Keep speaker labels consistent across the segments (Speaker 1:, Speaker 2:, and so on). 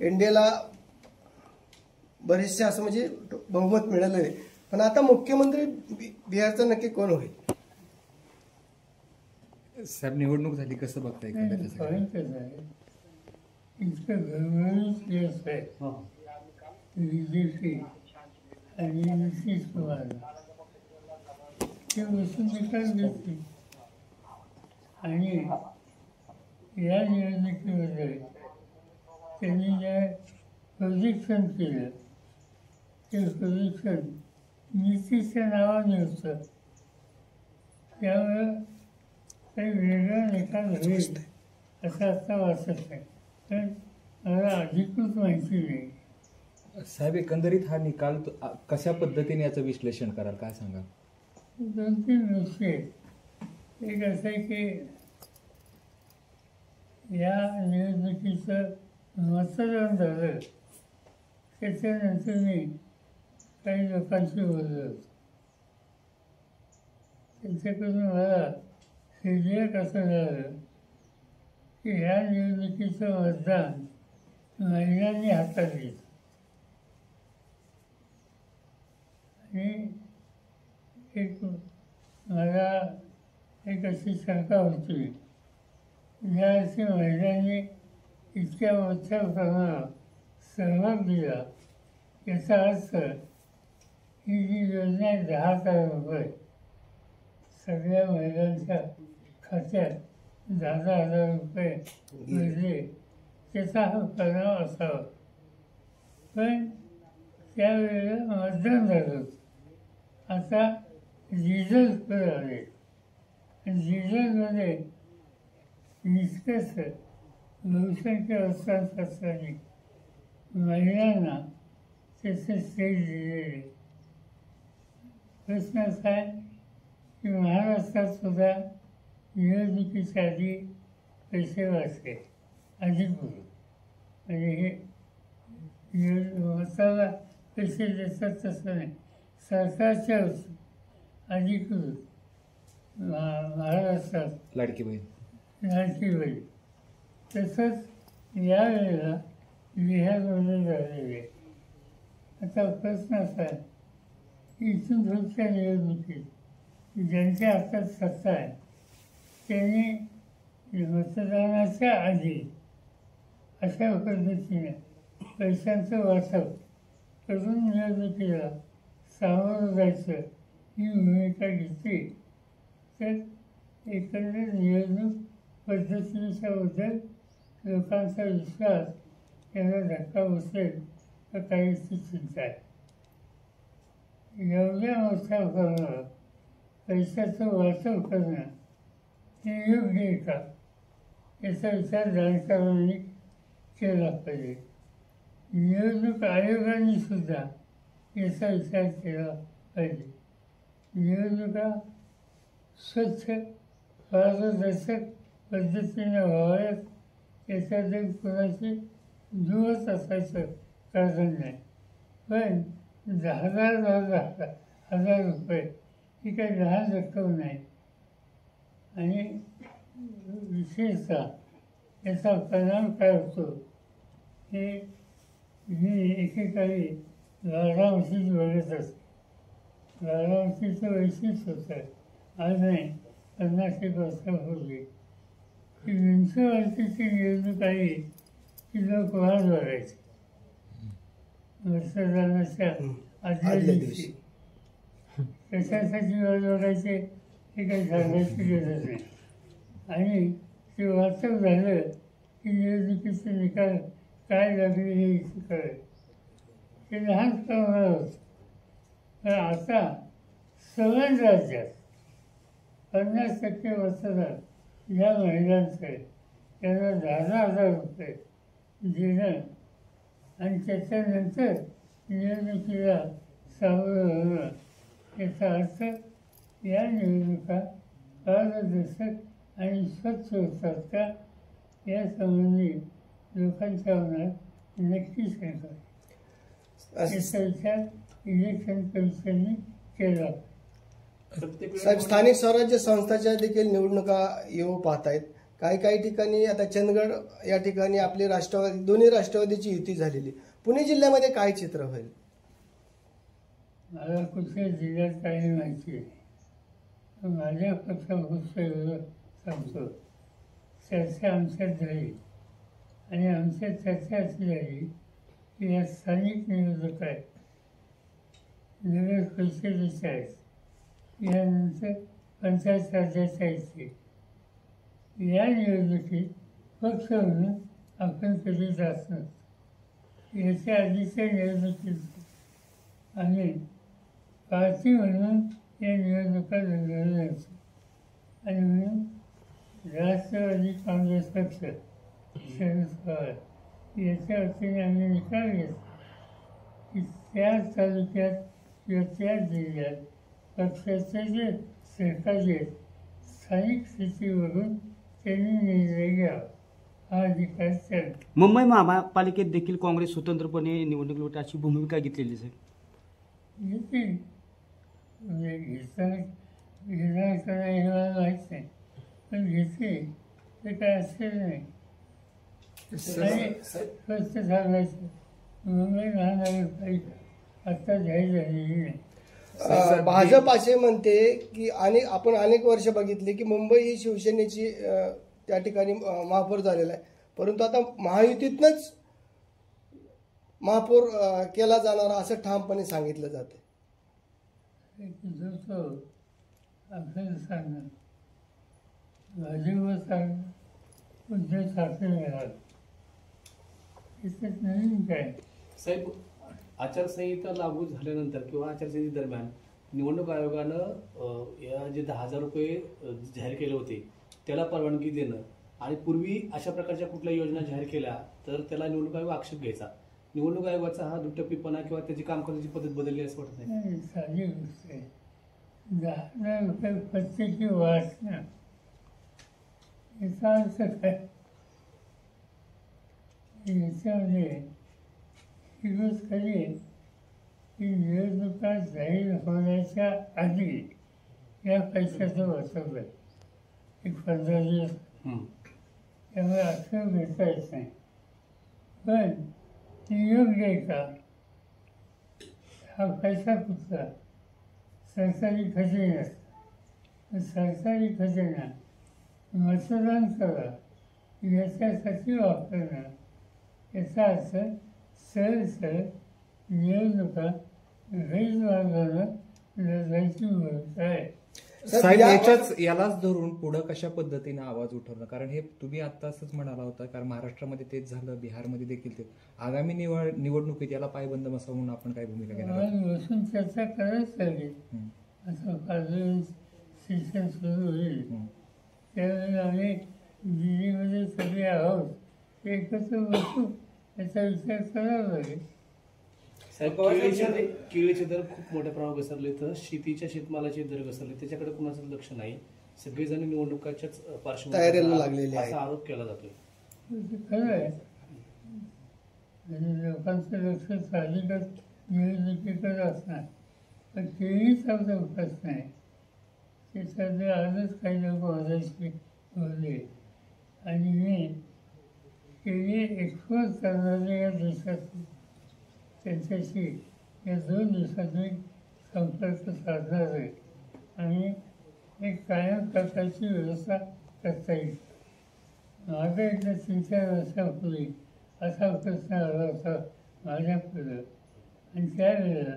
Speaker 1: एनडीएला बरेचसे असं म्हणजे बहुमत मिळालं आहे, पण आता मुख्यमंत्री बिहारचा नक्की कोण होईल?
Speaker 2: साहेब निवडणूक झाली, कसं बघताय?
Speaker 3: इतकं घरोघरी केस आहे बीजेपी आणि नितीश कुमार ते वस्तू निकाल घेतली आणि या निवडणुकीमध्ये त्यांनी जे प्रोजेक्शन केलं ते प्रोजेक्शन नितीशच्या नावाने होतं, त्यामुळं काही वेगळा निकाल होईल असं आता वाटत नाही, पण मला अधिकृत माहिती नाही.
Speaker 2: साहेब, एकंदरीत हा निकाल कशा पद्धतीने याचं विश्लेषण कराल, काय सांगाल?
Speaker 3: 2-3 गोष्टी आहेत. एक असं आहे की या निवडणुकीचं मतदान झालं त्याच्यानंतर मी काही लोकांशी बोललो होतो. त्यांच्याकडून मला फीडबॅक असं झालं की ह्या निवडणुकीचं मतदान महिलांनी हातात घेतलं आणि मला एक अशी शंका होती, ज्यावर्षी महिलांनी इतक्या मोठ्या प्रमाणात सहभाग दिला याचा अर्थ ही जी योजना आहे 10,000 रुपये सगळ्या महिलांच्या खात्यात 10,000 रुपये मिळले त्याचा हा परिणाम असावा. पण त्यावेळेला मतदान झालं होतं. आता रिझल्टकडे आले आणि रिझल्टमध्ये निष्कर्ष बहुसंख्य अर्थशास्त्रांनी महिलांना त्याचे स्टेज दिलेले. प्रश्न असा आहे की महाराष्ट्रात सुद्धा निवडणुकीच्या आधी पैसे वाचले अधिकृत, म्हणजे हे मताला पैसे देतात तसं नाही, सरकारच्या अधिकृत महाराष्ट्रात
Speaker 2: लाडकी बहीण
Speaker 3: तसंच यावेळेला बिहारमध्ये झालेले. आता प्रश्न असा आहे की इथून पुढच्या निवडणुकीत ज्यांच्या हातात सत्ता आहे त्यांनी मतदानाच्या आधी अशा पद्धतीने पैशांचं वाटप करून निवडणुकीला सामोरं जायचं ही भूमिका घेतली तर एकंदर निवडणूक पद्धतीच्याबद्दल लोकांचा विश्वास याला धक्का बसेल तर काहीची चिंता आहे. एवढ्या मोठ्या प्रमाणात पैशाचं वाटप करणं हे योग्य आहे का याचा विचार जाणकारांनी केला पाहिजे. निवडणूक आयोगाने सुद्धा याचा विचार केला पाहिजे. निवडणुका स्वच्छ पारदर्शक पद्धतीने व्हाव्यात याच्यात कुणाची दुवत असायचं कारण नाही, पण 10,000 रुपये ही काही लहान रक्कम नाही आणि विशेषतः याचा परिणाम काय होतो हे मी एकेकाळी लाडावशीच बघत असते. लाडावशीचं वैशिष्ट्य होतं, आज नाही 50-1 वर्षापूर्वी की म्युन्सिपाल्टीची निवडणूक आली की लोक वाद बघायचे मतदानाच्या आदल्या दिवशी. कशासाठी वाद बघायचे हे काही सांगायची गरज नाही. आणि ते वाचक झालं की निवडणुकीचे निकाल काय लागले हे कळेल. ते लहान प्रमाणात होतं, पण आता सगळ्या राज्यात 50% मतदान या महिलांचं आहे, त्यांना 10,000 रुपये देणं आणि त्याच्यानंतर निवडणुकीला सामोरं होणं याचा अर्थ या निवडणुका पारदर्शक आणि स्वच्छ होतात का यासंबंधी लोकांच्या मनात नक्कीच शंका आहे. याचा विचार इलेक्शन कमिशनने केला.
Speaker 1: साहेब, स्थानिक स्वराज्य संस्थांच्या देखील निवडणुका येऊ पाहत आहेत, काही ठिकाणी आता चंदगड या ठिकाणी आपली राष्ट्रवादी दोन्ही राष्ट्रवादीची युती झालेली. पुणे जिल्ह्यामध्ये काय चित्र होईल?
Speaker 3: मला कुठल्या जिल्ह्यात काही माहिती नाही. माझ्या पक्षापुरतं सांगतो, चर्चा आमच्यात झाली आणि आमच्या चर्चा अशी झाली की या स्थानिक निवडणूक आहेत, नगर परिषदेच्या आहेत, यानंतर पंचायत राज्याच्या आहेत. या निवडणुकीत पक्ष म्हणून आपण कधी जात नसतो. याच्या आधीच्या निवडणुकीत आम्ही पार्टी म्हणून या निवडणुका लढवल्या नव्हत्या आणि म्हणून राष्ट्रवादी काँग्रेस पक्ष शरद पवार याच्या वतीने आम्ही निकाल घेतला की त्या तालुक्यात किंवा त्या जिल्ह्यात पक्षाचे जे सहकारी आहेत स्थानिक स्थितीवरून त्यांनी निर्णय घ्यावा, हा अधिकार त्यांना.
Speaker 4: मुंबई महापालिकेत देखील काँग्रेस स्वतंत्रपणे निवडणूक लढवते अशी भूमिका घेतलेली आहे.
Speaker 3: घेतील म्हणजे घेणार का नाही हे मला माहीत नाही, पण घेतील ते काय असेल नाही. आणि स्वस्त सांगायचं, मुंबई महानगरपालिका आत्ता जाहीर झालेली नाही.
Speaker 1: भाजप असे म्हणते की आपण अनेक वर्ष बघितली की मुंबई ही शिवसेनेची त्या ठिकाणी महापौर झालेला आहे, परंतु आता महायुतीतनंच महापौर केला जाणार असं ठामपणे सांगितलं जाते.
Speaker 3: आपल्याला सांगणार भाजपवर सांगणार उद्धव ठाकरे येणार, याच्यात नवीन काय.
Speaker 5: साहेब, आचारसंहिता लागू झाल्यानंतर किंवा आचारसंहिते दरम्यान निवडणूक आयोगानं या जे 10,000 रुपये जाहीर केले होते त्याला परवानगी देणं आणि पूर्वी अशा प्रकारच्या कुठल्या योजना जाहीर केल्या तर त्याला निवडणूक आयोग आक्षेप घ्यायचा. निवडणूक आयोगाचा हा दुटप्पीपणा किंवा त्याची काम करण्याची पद्धत बदलली असं वाटत नाही?
Speaker 3: साधी गोष्ट आहे. 10,000 रुपये प्रत्येकी वाचणं याचा अर्थ काय? याच्यामध्ये ही गोष्ट खरी आहे की निवडणुका जाहीर होण्याच्या आधी या पैशाचं वाचवलं आहे एक 15 दिवस, त्यामुळे आक्षेप घेता येत नाही. पण योग्य आहे का? हा पैसा कुठला? सरकारी खजिन्यात. सरकारी खजिना मतदान करा याच्यासाठी वापरणं, याचा अर्थ सरळ निवडणुका गैरमार्गानं लढायची भूमिका आहे.
Speaker 2: साहेब, यालाच धरून पुढं कशा पद्धतीने आवाज उठवणं, कारण हे तुम्ही आता असंच म्हणाला होता, कारण महाराष्ट्रामध्ये तेच झालं, बिहारमध्ये देखील तेच. आगामी निवडणुकीत याला पायबंद बसावं म्हणून आपण काय भूमिका घेणार?
Speaker 3: बसून चर्चा करायच लागेल. असं फार सेशन सुरू होईल त्यावेळेला आम्ही दिल्लीमध्ये सगळे आहोत एकत्र बसू, याचा विचार करावा लागेल.
Speaker 5: साहेब, केळीचे दर खूप मोठ्या प्रमाणात घसरले तर शेतीच्या शेतमालाचे दर घसरले, त्याच्याकडे कुणाचं लक्ष नाही. सगळेजण निवडणुकाच्याच
Speaker 1: तयारीला लागलेले
Speaker 5: असा आरोप केला जातोय.
Speaker 3: खरं आहे, लोकांचं लक्ष साहजिकच निवडणुकीकडे असणार, पण केळीचा जो प्रश्न आहे त्याच्यामध्ये आजच काही लोक माझ्याशी बोलले आणि मी केळी एक्सपोर्ट करणाऱ्या या देशात त्यांच्याशी या 2 दिवसात मी संपर्क साधणार आहे आणि एक कायम प्रकारची व्यवस्था करता येईल. माझ्या इथं 3-4 वर्षापूर्वी असा प्रश्न आला होता माझ्यापुढं आणि त्यावेळेला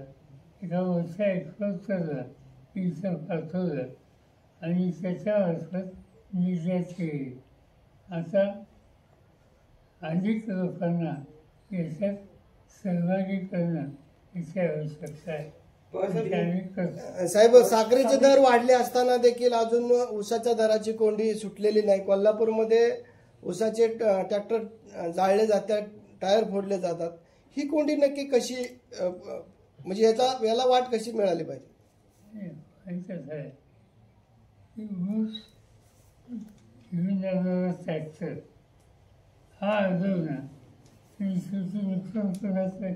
Speaker 3: एका मोठ्या एक्सपोर्टरला इथं पाठवलं आणि त्याच्यामार्फत निर्यात केली. आता अधिक लोकांना याच्यात सहभागी करणं याची आवश्यकता आहे.
Speaker 1: साहेब, साखरेचे दर वाढले असताना देखील अजून ऊसाच्या दराची कोंडी सुटलेली नाही. कोल्हापूरमध्ये ऊसाचे ट्रॅक्टर जाळले जातात, टायर फोडले जातात. ही कोंडी नक्की कशी, म्हणजे याला वाट कशी मिळाली पाहिजे?
Speaker 3: आहे ऊस घेऊन जाणारा ट्रॅक्टर हा अडवणं नुकसान कोणाचं आहे?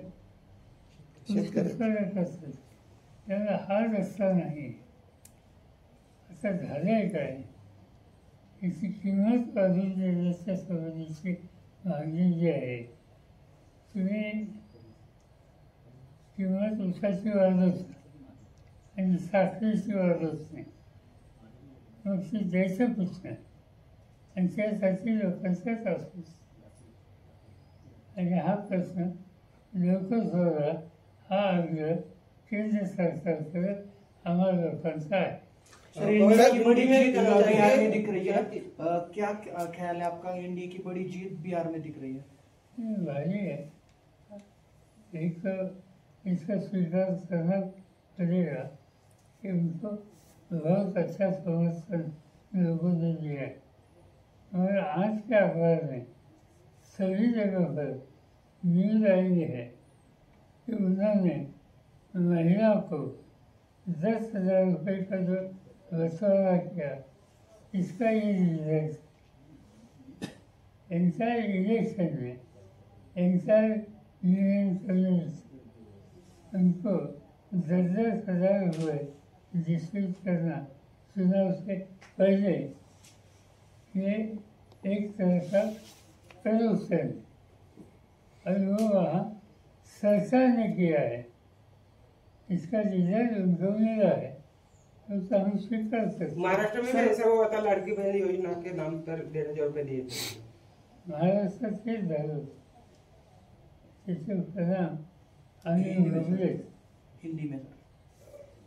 Speaker 3: शेतकऱ्याचं असतं. त्याला हा रस्ता नाही. आता झालं आहे काय, याची किंमत वाढवून देण्याच्या संबंधीची मागणी जी आहे, तुम्ही किंमत ऊसाची वाढवत आणि साखरेची वाढवत नाही, मग ती द्यायचं कुठं? आणि त्यासाठी लोकांचा त्रास. आणि हा प्रश्न लवकर सोडवा हा आग्रह केंद्र सरकारकडे आम्हाला लोकांचा आहे.
Speaker 6: सर, इंडिया की बड़ी जीत बिहार में दिख रही है, क्या ख्याल है आपका? इंडिया की बड़ी जीत बिहार में दिख रही है।
Speaker 3: भारी है, एक इसका स्वीकार करना पड़ेगा कि उनको बहुत अच्छा समर्थन लोगों ने दिया है। और आज के अखबार में सभी जगह पर न्यूज आई है कि उन्होंने महिला को 10,000 रुपये का जो बछौरा किया, इसका ये रिजल्ट एंटायर इलेक्शन में एंटायर यूनियन कम्युनिस्ट उनको 10,000 रुपये डिस्ट्रीब्यूट करना चुनाव से पहले, ये एक तरह का करप्शन, और वो वहाँ सरकार ने किया है, इसका रिजल्ट उनको मिला है, तो हम स्वीकार सकते।
Speaker 7: महाराष्ट्र में भी ऐसा हुआ था, लाड़की बहन योजना के नाम पर 1,500 रुपये दिए थे।
Speaker 3: महाराष्ट्र के झालं त्याचे परिणाम आम्ही भोगले।
Speaker 6: हिंदी में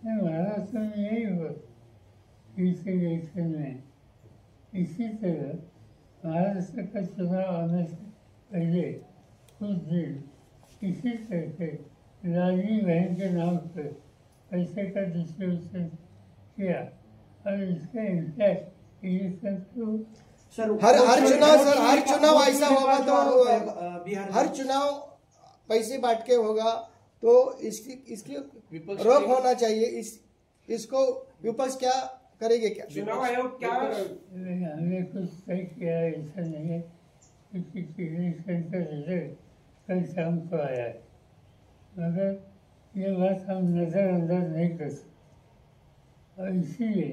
Speaker 3: महाराष्ट्र में यही हुआ इस इलेक्शन में। इसी तरह महाराष्ट्र का चुनाव आने से पहले कुछ दिन इसी तरह से लाडली बहन के नाम पर पैसे का डिस्ट्रीब्यूशन किया, और इसका इम्पैक्ट इलेक्शन को
Speaker 6: सर,
Speaker 1: हर चुनाव ऐसा होगा तो
Speaker 6: बिहार
Speaker 1: हर चुनाव पैसे बांट के होगा तो इसकी
Speaker 5: विपक्ष
Speaker 1: रोक
Speaker 5: के-
Speaker 1: होना चाहिए। इसको विपक्ष क्या करेंगे? क्या
Speaker 7: चुनाव आयोग क्या
Speaker 3: हमने कुछ तय किया है, ऐसा नहीं है, क्योंकि इलेक्शन का रिजल्ट कल शाम को आया है, मगर ये बात हम नज़रअंदाज नहीं कर सकते। और इसीलिए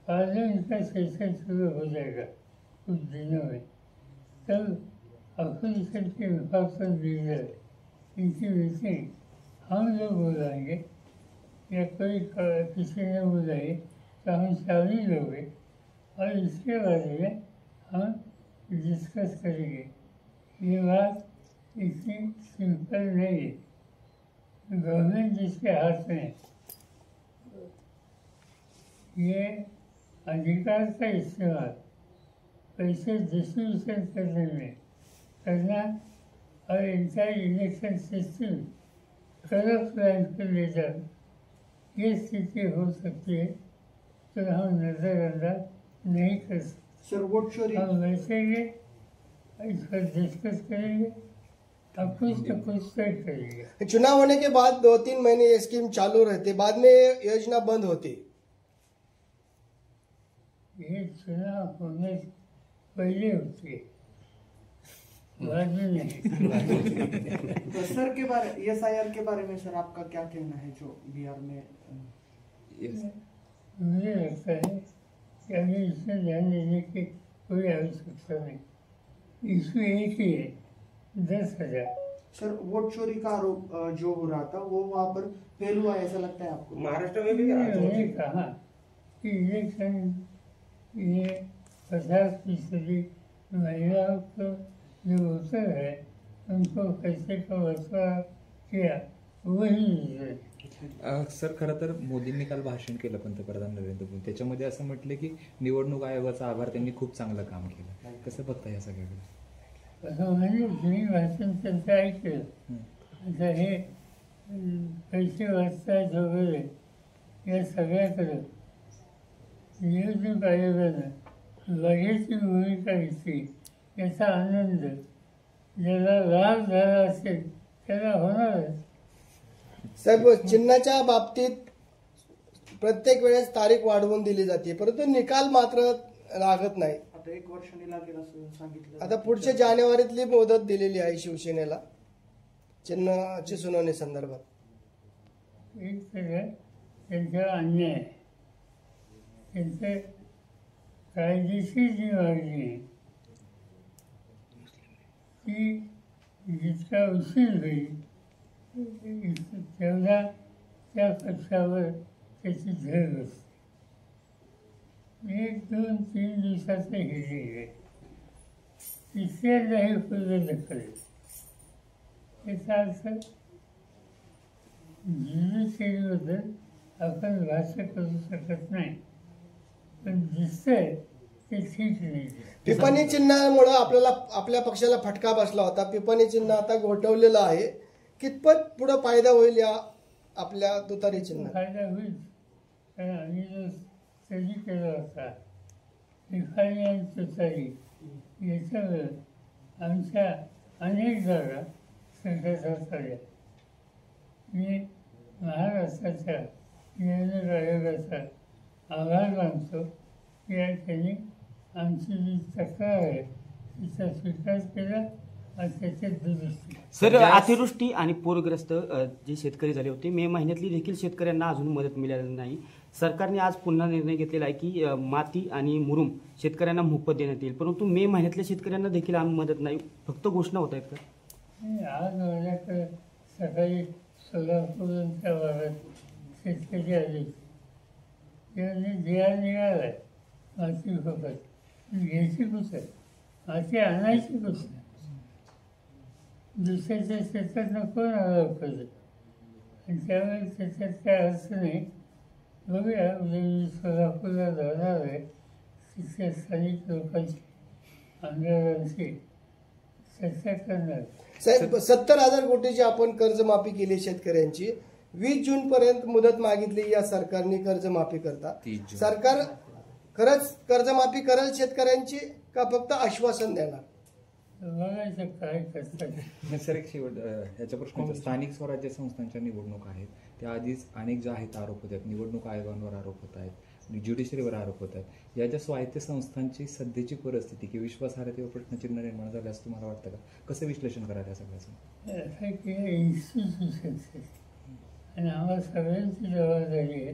Speaker 3: पार्लियामेंट का सेशन शुरू हो जाएगा कुछ दिनों में, तब अपोजिशन के विपक्षी लीडर इनकी मीटिंग हम लोग बुलाएंगे या कोई किसी ने बुलाई तो हम शामिल होंगे, और इसके बारे में हम डिस्कस करेंगे। ये बात इतनी सिंपल नहीं है। गवर्नमेंट जिसके हाथ में है, ये अधिकार का इस्तेमाल पैसे डिस्ट्रीब्यूशन करने में करना और entire election system corrupt line पर ले जाना, ये स्थिति हो सकती है, तो हम नज़रअंदाज नहीं कर सकते।
Speaker 6: सर, वोट चोरी
Speaker 3: हम बैठेंगे, इस पर डिस्कस करेंगे, अब कुछ तो कुछ तय करेंगे।
Speaker 1: चुनाव होने के बाद 2-3 महीने ये स्कीम चालू रहती, बाद में ये योजना बंद होती।
Speaker 3: ये चुनाव होने से पहले होती है, बाद में नहीं।
Speaker 6: तो सर के बारे SIR के बारे में सर आपका क्या कहना है, जो बिहार में
Speaker 3: मुझे लगता है कि अभी इसमें ध्यान देने की कोई आवश्यकता नहीं। इशू एक ही है, 10,000।
Speaker 6: सर, वोट चोरी का आरोप जो हो रहा था वो वहाँ पर फेल हुआ, ऐसा लगता है आपको?
Speaker 7: महाराष्ट्र में भी
Speaker 3: मैंने कहा कि इलेक्शन ये 50% महिलाओं को जो वोटर है उनको पैसे का वसूला किया, वही है।
Speaker 2: सर, खरं तर मोदींनी काल भाषण केलं पंतप्रधान नरेंद्र मोदी, त्याच्यामध्ये असं म्हटलं की निवडणूक आयोगाचा आभार, त्यांनी खूप चांगलं काम केलं. कसं बघता या सगळ्याकडे?
Speaker 3: असं म्हणजे तुम्ही भाषण त्यांचं ऐकलं, आता हे पैसे वाचतायत वगैरे या सगळ्याकडं निवडणूक आयोगानं लगेची भूमिका घेतली, याचा आनंद ज्याला लाभ झाला असेल त्याला होणारच.
Speaker 1: साहेब, चिन्हाच्या बाबतीत प्रत्येक वेळेस तारीख वाढवून दिली जाते, परंतु निकाल मात्र लागत नाही.
Speaker 6: आता 1 वर्षाने लागेल असं सांगितलं.
Speaker 1: आता पुढच्या जानेवारीतली मुदत दिलेली आहे शिवसेनेला चिन्हाची सुनावणी संदर्भात.
Speaker 3: एक सगळं त्यांच्यावर अन्याय आहे. त्यांचे कायदेशीर जी मागणी आहे ती जितका उशीर होईल तेवढा त्या पक्षावर त्याची झळ बसते. 1, 2, 3 दिवसाचं हे आहे, तिसऱ्यांदाही पूर्ण ढकलेल. याचा अर्थ ज्युडिशरीबद्दल आपण भाष्य करू शकत नाही, पण दिसतंय ते ठीक नाही.
Speaker 1: पिपाणी चिन्हामुळे आपल्या पक्षाला फटका बसला होता. पिपाणी चिन्ह आता गोठवलेलं आहे. कितपत पुढे फायदा होईल या आपल्या तुतारी चिन्ह?
Speaker 3: फायदा होईल, कारण आम्ही जो स्टडी केला होता पिपाणी आणि तुतारी याच्यावर आमच्या अनेक जागा संघर्षात आल्या. मी महाराष्ट्राच्या निवडणूक आयोगाचा आभार मानतो की या त्यांनी आमची जी तक्रार आहे तिचा स्वीकार केला आणि त्याच्यात दुरुस्ती.
Speaker 4: सर, अतिवृष्टी आणि पूरग्रस्त जे शेतकरी झाले होते मे महिन्यातली देखील शेतकऱ्यांना अजून मदत मिळालेली नाही. सरकारने आज पुन्हा निर्णय घेतलेला आहे की माती आणि मुरुम शेतकऱ्यांना मोफत देण्यात येईल, परंतु मे महिन्यातल्या शेतकऱ्यांना देखील आम्ही मदत नाही, फक्त घोषणा होत आहेत का?
Speaker 3: आज माझ्याकडे सकाळी सोलापूरच्या भागात शेतकरी आले, त्यांनी जिया निघाला आहे माती फुकट घ्यायची कुठं, माती आणायची कुठं? दुसऱ्याच्या शेतात नको आलं पाहिजे आणि त्यामुळे त्याच्यात काय अर्थ नाही. बघूया उद्या मी सोलापूरला जाणार आहे, तिथल्या स्थानिक लोकांची आमदारांची चर्चा करणार.
Speaker 1: साहेब, 70,000 कोटीची आपण कर्जमाफी केली शेतकऱ्यांची. 20 जून पर्यंत मुदत मागितली या सरकारने कर्जमाफी करता. सरकार खरंच कर्जमाफी करेल शेतकऱ्यांची का फक्त आश्वासन देणार?
Speaker 3: बघायचं काय करतात.
Speaker 2: सर, एक शेवट ह्याच्या प्रश्न, स्थानिक स्वराज्य संस्थांच्या निवडणुका आहेत, त्या आधीच अनेक जे आहेत आरोप होत आहेत, निवडणूक आयोगांवर आरोप होत आहेत, ज्युडिशरीवर आरोप होत आहेत. या ज्या स्वायत्त संस्थांची सध्याची परिस्थिती किंवा विश्वासार्हतेवर प्रश्नचिन्ह निर्माण झाले असं तुम्हाला वाटतं का? कसं विश्लेषण करायला या सगळ्याचं?
Speaker 3: इन्स्टिट्यूशन्स आणि आम्हाला सगळ्यांची जबाबदारी आहे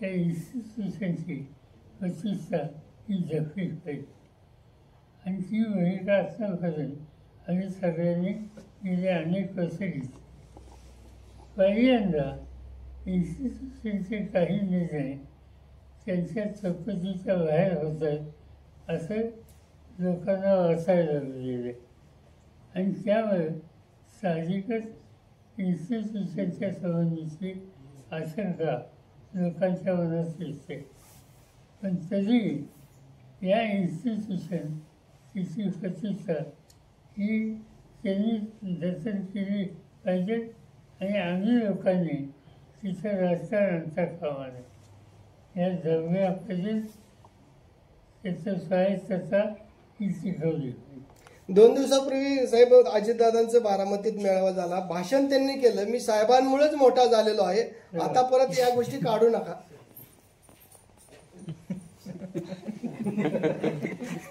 Speaker 3: त्या इन्स्टिट्यूशनची प्रतिष्ठा ही जपली पाहिजे आणि ती भूमिका असण्यापर्यंत आम्ही सगळ्यांनी गेले अनेक वर्ष घेतली. पहिल्यांदा इन्स्टिट्यूशनचे काही निर्णय त्यांच्या चौकशीच्या बाहेर होत आहेत असं लोकांना वाचायला लागलेलं आहे आणि त्यामुळे साहजिकच इन्स्टिट्यूशनच्या संबंधीची आशंका लोकांच्या मनात दिसते. पण तरी या इन्स्टिट्यूशन तिची प्रतिष्ठा ही त्यांनी जतन केली पाहिजे आणि आम्ही लोकांनी तिचं राजकारण आणता कामा नये. या जगल्या पाहिजे, त्याचं स्वायत्तता ही शिकवली.
Speaker 1: 2 दिवसापूर्वी साहेब अजितदादांचं बारामतीत मेळावा झाला. भाषण त्यांनी केलं, मी साहेबांमुळेच मोठा झालेलो आहे, आता परत या गोष्टी काढू नका.